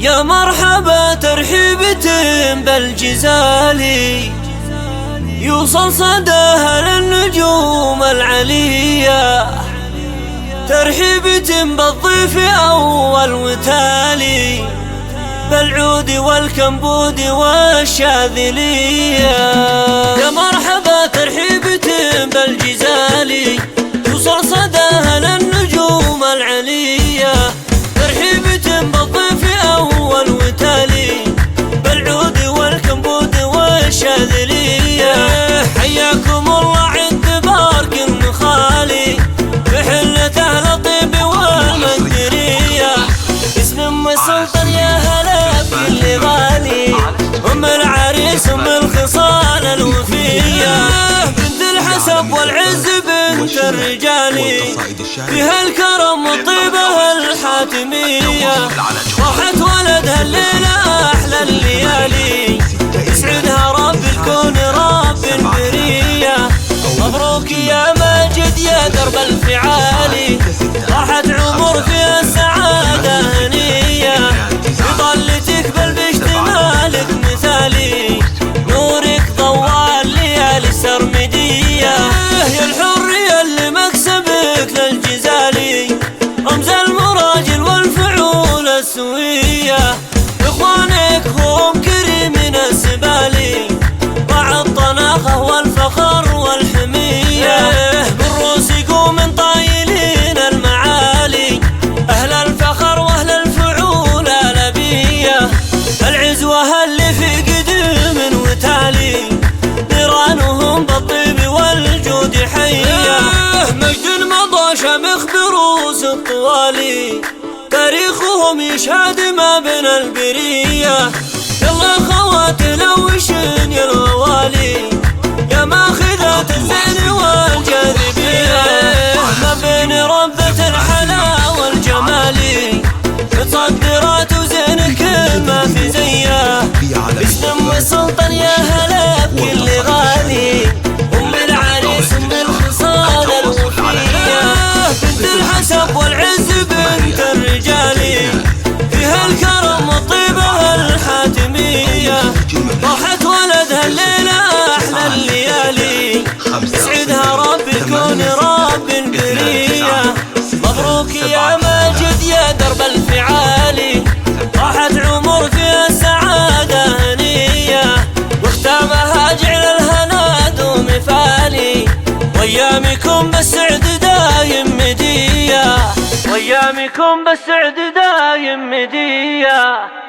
يا مرحبا ترحيبة بالجزالي، يوصل صداها للنجوم العلية، ترحيبة بالضيف أول وتالي، بالعود والكمبود والشاذلية. يا مرحبا ترحيبة بالجزالي، يوصل صداها للنجوم العلية، ترحيبة بالضيف أول وتالي، بالعود والكمبود والشاذلية. حياكم الله عند بارك النخالي، بحلة أهل الطيب والمنقرية، اسم أم السلطان يا هلا بكل غالي، أم العريس أم الخصال الوفية، بنت الحسب والعز بنت الرجالي، فيها الكرم والطيبة الحاتمية، فرحة ولدها الليلة أحلى الليالي، يسعدها رب الكون رب البرية. مبروك يا ماجد يا درب الفعالي، فرحة عمر فيها السعادة هنية، بضلتك بل باشتمالك مثالي، نورك ضوى الليالي السرمدية. يا الحرية اللي مكسبك للجزالي، رمز المراجل والفعول السوية، إخوانك هم كريمين السبالي، مع الطناخة والفخر والحمية، بالروس يقوم من طايلين المعالي، أهل الفخر وأهل الفعول الأبية، العزوة اللي في قديم وتالي، نيرانهم بالطيب والجود حية، مجد مضى شامخ بروس الطوالي، تاريخهم يشهد ما بين البرية. يلا خوات لوشن يا الغوالي، يا ماخذات الزين والجاذبية، ما بين ربة الحلا والجمالي، متصدرات وزين كل ما في زيه، اسم أم السلطان يا هلا بكل غالي، أم العريس أم الخصال الوفية، بنت الحسب والعز بنت الرجالي، فيها الكرم والطيبة الحاتمية، فرحة ولدها الليلة أحلى الليالي، يسعدها رب الكون رب البرية. مبروك يا ماجد يا درب الفعالي، راحت عمر فيها السعادة هنية، واختامها جعل الهنا دوم فالي، وأيامكم بالسعد دايم مدية، وأيامكم بالسعد دايم مدية.